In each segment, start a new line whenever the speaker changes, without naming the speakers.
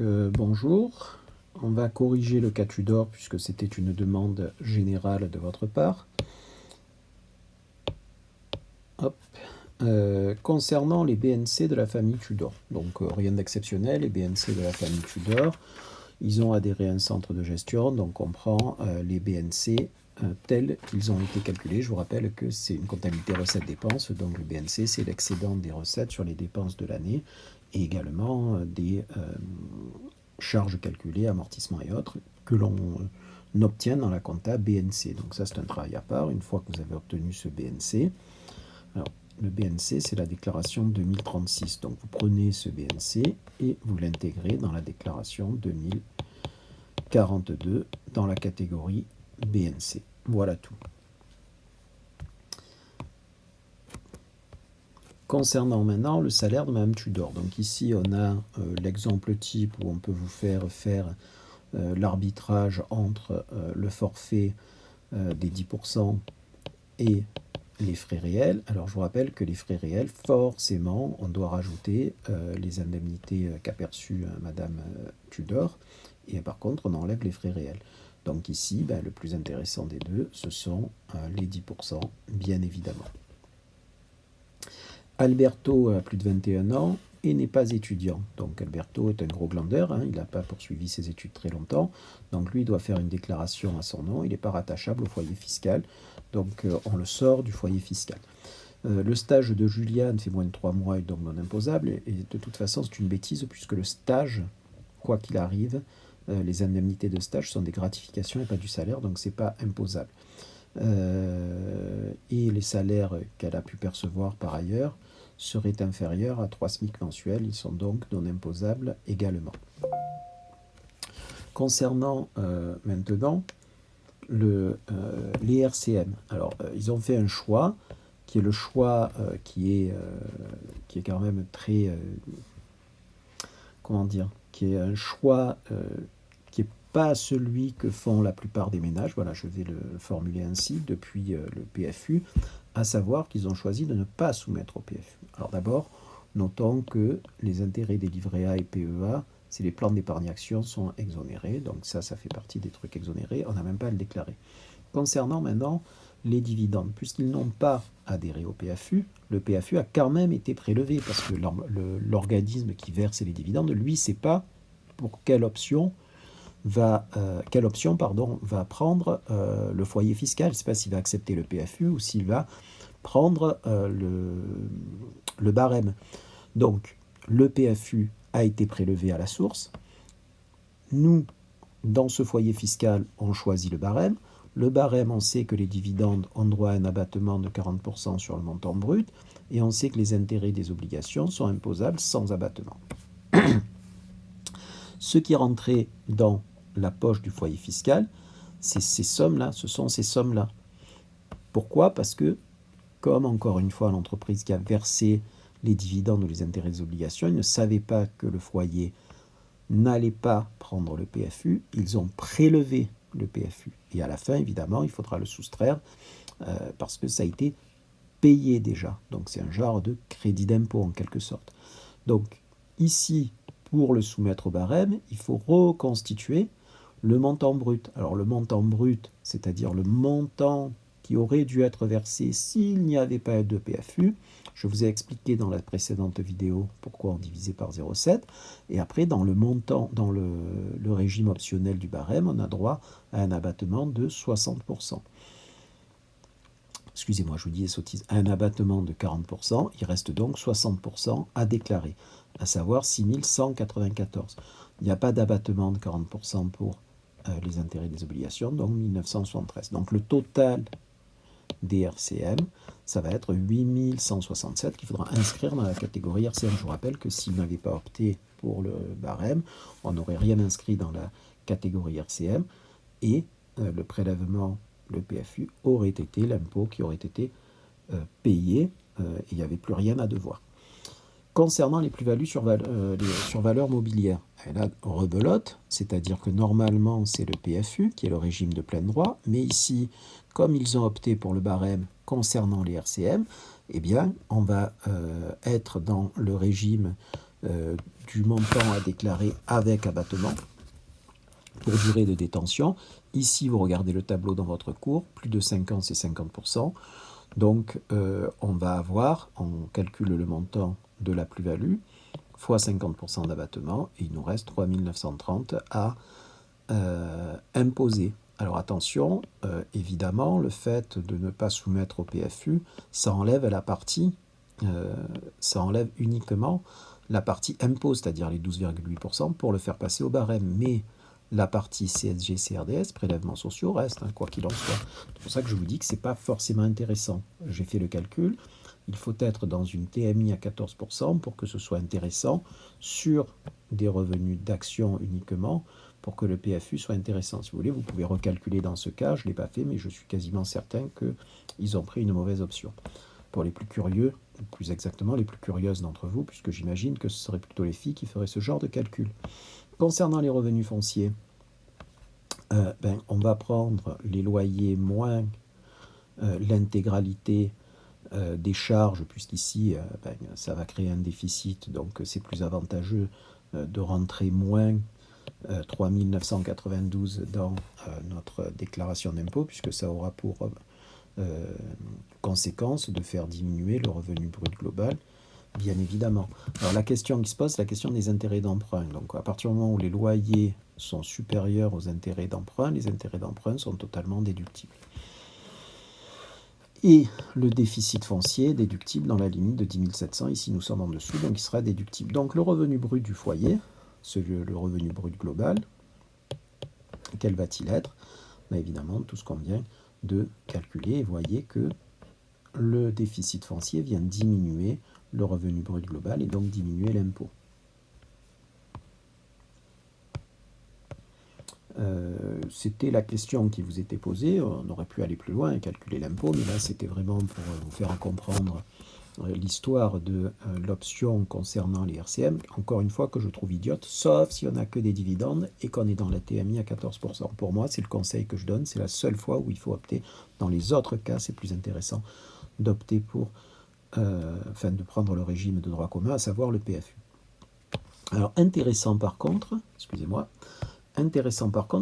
Bonjour, on va corriger le cas Tudor puisque c'était une demande générale de votre part. Hop. Concernant les BNC de la famille Tudor, donc rien d'exceptionnel, les BNC de la famille Tudor, ils ont adhéré à un centre de gestion, donc on prend les BNC tels qu'ils ont été calculés. Je vous rappelle que c'est une comptabilité recettes-dépenses, donc le BNC c'est l'excédent des recettes sur les dépenses de l'année et également des charges calculées, amortissements et autres, que l'on obtient dans la compta BNC. Donc ça c'est un travail à part. Une fois que vous avez obtenu ce BNC, alors le BNC c'est la déclaration 2036. Donc vous prenez ce BNC et vous l'intégrez dans la déclaration 2042 dans la catégorie BNC. Voilà tout. Concernant maintenant le salaire de Mme Tudor. Donc ici on a l'exemple type où on peut vous faire l'arbitrage entre le forfait des 10% et les frais réels. Alors je vous rappelle que les frais réels, forcément, on doit rajouter les indemnités qu'a perçues Madame Tudor, et par contre on enlève les frais réels. Donc ici, le plus intéressant des deux, ce sont les 10%, bien évidemment. Alberto a plus de 21 ans et n'est pas étudiant. Donc Alberto est un gros glandeur, il n'a pas poursuivi ses études très longtemps, donc lui doit faire une déclaration à son nom, il n'est pas rattachable au foyer fiscal, donc on le sort du foyer fiscal. Le stage de Juliane fait moins de 3 mois et donc non imposable, et de toute façon c'est une bêtise puisque le stage, quoi qu'il arrive, les indemnités de stage sont des gratifications et pas du salaire, donc c'est pas imposable. Et les salaires qu'elle a pu percevoir par ailleurs seraient inférieurs à 3 SMIC mensuels, ils sont donc non imposables également. Concernant maintenant les RCM, alors ils ont fait un choix qui est le choix qui est quand même très comment dire, qui est un choix qui est pas celui que font la plupart des ménages, voilà, je vais le formuler ainsi, depuis le PFU, à savoir qu'ils ont choisi de ne pas soumettre au PFU. Alors d'abord, notons que les intérêts des livrets A et PEA, si les plans d'épargne action sont exonérés, donc ça fait partie des trucs exonérés, on n'a même pas à le déclarer. Concernant maintenant les dividendes, puisqu'ils n'ont pas adhéré au PFU, le PFU a quand même été prélevé, parce que l'organisme qui verse les dividendes, lui, ne sait pas pour quelle option va prendre le foyer fiscal. Je ne sais pas s'il va accepter le PFU ou s'il va prendre le barème. Donc, le PFU a été prélevé à la source. Nous, dans ce foyer fiscal, on choisit le barème. Le barème, on sait que les dividendes ont droit à un abattement de 40% sur le montant brut, et on sait que les intérêts des obligations sont imposables sans abattement. Ce qui est rentré dans la poche du foyer fiscal, c'est ces sommes-là, ce sont ces sommes-là. Pourquoi ? Parce que, comme encore une fois l'entreprise qui a versé les dividendes ou les intérêts des obligations, ils ne savaient pas que le foyer n'allait pas prendre le PFU, ils ont prélevé le PFU. Et à la fin, évidemment, il faudra le soustraire parce que ça a été payé déjà. Donc c'est un genre de crédit d'impôt en quelque sorte. Donc ici, pour le soumettre au barème, il faut reconstituer le montant brut. Alors le montant brut, c'est-à-dire le montant qui aurait dû être versé s'il n'y avait pas de PFU. Je vous ai expliqué dans la précédente vidéo pourquoi on divisait par 0,7. Et après, dans le montant, dans le régime optionnel du barème, on a droit à un abattement de 60%. Excusez-moi, je vous dis des sottises. À un abattement de 40%, il reste donc 60% à déclarer, à savoir 6194. Il n'y a pas d'abattement de 40% pour les intérêts des obligations, donc 1973. Donc le total des RCM, ça va être 8167 qu'il faudra inscrire dans la catégorie RCM. Je vous rappelle que s'il n'avait pas opté pour le barème, on n'aurait rien inscrit dans la catégorie RCM et le prélèvement, le PFU, aurait été l'impôt qui aurait été payé et il n'y avait plus rien à devoir. Concernant les plus-values sur valeur mobilière, là, rebelote, c'est-à-dire que normalement c'est le PFU qui est le régime de plein droit, mais ici, comme ils ont opté pour le barème concernant les RCM, eh bien, on va être dans le régime du montant à déclarer avec abattement pour durée de détention. Ici, vous regardez le tableau dans votre cours, plus de 5 ans, c'est 50%. Donc, on va avoir, on calcule le montant de la plus-value, fois 50% d'abattement, et il nous reste 3 930 à imposer. Alors attention, évidemment, le fait de ne pas soumettre au PFU, ça enlève la partie, ça enlève uniquement la partie impôt, c'est-à-dire les 12,8% pour le faire passer au barème. Mais la partie CSG, CRDS, prélèvements sociaux, reste, hein, quoi qu'il en soit. C'est pour ça que je vous dis que ce n'est pas forcément intéressant. J'ai fait le calcul. Il faut être dans une TMI à 14% pour que ce soit intéressant sur des revenus d'action uniquement pour que le PFU soit intéressant. Si vous voulez, vous pouvez recalculer dans ce cas. Je ne l'ai pas fait, mais je suis quasiment certain qu'ils ont pris une mauvaise option. Pour les plus curieux, ou plus exactement les plus curieuses d'entre vous, puisque j'imagine que ce seraient plutôt les filles qui feraient ce genre de calcul. Concernant les revenus fonciers, on va prendre les loyers moins l'intégralité des charges, puisqu'ici, ça va créer un déficit, donc c'est plus avantageux de rentrer moins 3 992 dans notre déclaration d'impôt, puisque ça aura pour conséquence de faire diminuer le revenu brut global, bien évidemment. Alors la question qui se pose, c'est la question des intérêts d'emprunt. Donc à partir du moment où les loyers sont supérieurs aux intérêts d'emprunt, les intérêts d'emprunt sont totalement déductibles. Et le déficit foncier est déductible dans la limite de 10 700. Ici, nous sommes en dessous, donc il sera déductible. Donc le revenu brut du foyer, c'est le revenu brut global. Quel va-t-il être? Évidemment, tout ce qu'on vient de calculer. Et voyez que le déficit foncier vient diminuer le revenu brut global et donc diminuer l'impôt. C'était la question qui vous était posée. On aurait pu aller plus loin et calculer l'impôt, mais là c'était vraiment pour vous faire comprendre l'histoire de l'option concernant les RCM, encore une fois que je trouve idiote, sauf si on n'a que des dividendes et qu'on est dans la TMI à 14%. Pour moi, c'est le conseil que je donne, c'est la seule fois où il faut opter. Dans les autres cas, c'est plus intéressant d'opter pour, de prendre le régime de droit commun, à savoir le PFU. Alors, intéressant par contre,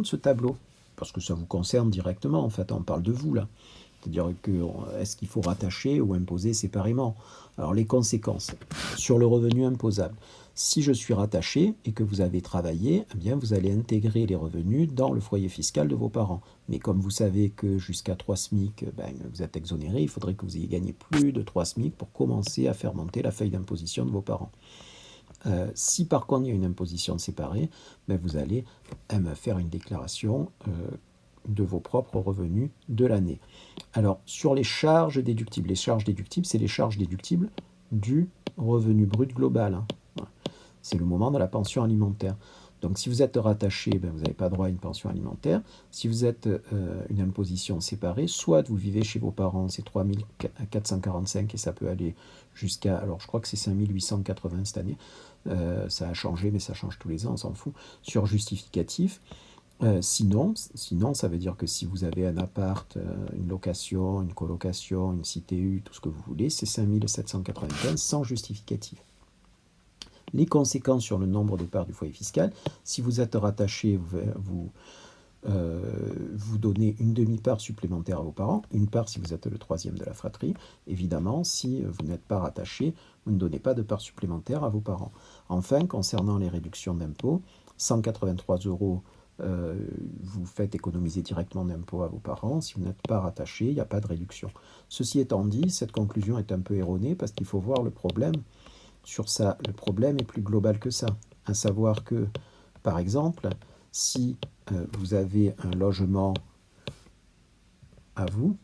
ce tableau, parce que ça vous concerne directement, en fait, on parle de vous là. C'est-à-dire que est-ce qu'il faut rattacher ou imposer séparément? Alors les conséquences sur le revenu imposable. Si je suis rattaché et que vous avez travaillé, eh bien vous allez intégrer les revenus dans le foyer fiscal de vos parents. Mais comme vous savez que jusqu'à 3 SMIC, vous êtes exonéré, il faudrait que vous ayez gagné plus de 3 SMIC pour commencer à faire monter la feuille d'imposition de vos parents. Si par contre il y a une imposition séparée, vous allez faire une déclaration de vos propres revenus de l'année. Alors, sur les charges déductibles, c'est les charges déductibles du revenu brut global. Hein. C'est le moment de la pension alimentaire. Donc, si vous êtes rattaché, vous n'avez pas droit à une pension alimentaire. Si vous êtes une imposition séparée, soit vous vivez chez vos parents, c'est 3 445 et ça peut aller jusqu'à, alors je crois que c'est 5 880 cette année. Ça a changé, mais ça change tous les ans, on s'en fout. Sur justificatif. Sinon, ça veut dire que si vous avez un appart, une location, une colocation, une CTU, tout ce que vous voulez, c'est 5 795 sans justificatif. Les conséquences sur le nombre de parts du foyer fiscal, si vous êtes rattaché, vous donnez une demi-part supplémentaire à vos parents, une part si vous êtes le troisième de la fratrie. Évidemment, si vous n'êtes pas rattaché, vous ne donnez pas de part supplémentaire à vos parents. Enfin, concernant les réductions d'impôts, 183 €, vous faites économiser directement d'impôts à vos parents. Si vous n'êtes pas rattaché, il n'y a pas de réduction. Ceci étant dit, cette conclusion est un peu erronée parce qu'il faut voir le problème sur ça. Le problème est plus global que ça. À savoir que, par exemple, si vous avez un logement à vous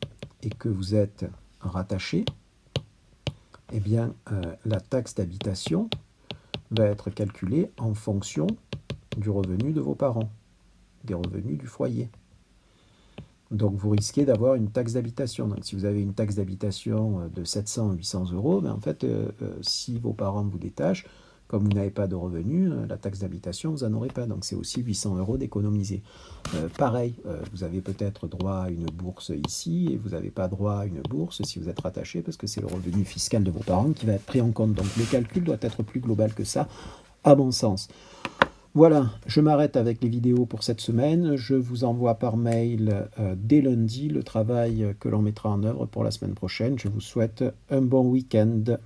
et que vous êtes rattaché, eh bien, la taxe d'habitation va être calculée en fonction du revenu de vos parents, des revenus du foyer. Donc vous risquez d'avoir une taxe d'habitation. Donc si vous avez une taxe d'habitation de 700 à 800 €, en fait, si vos parents vous détachent, Comme vous n'avez pas de revenus, la taxe d'habitation, vous n'en aurez pas. Donc c'est aussi 800 € d'économiser. Pareil, vous avez peut-être droit à une bourse ici et vous n'avez pas droit à une bourse si vous êtes rattaché parce que c'est le revenu fiscal de vos parents qui va être pris en compte. Donc le calcul doit être plus global que ça, à mon sens. Voilà, je m'arrête avec les vidéos pour cette semaine. Je vous envoie par mail dès lundi le travail que l'on mettra en œuvre pour la semaine prochaine. Je vous souhaite un bon week-end.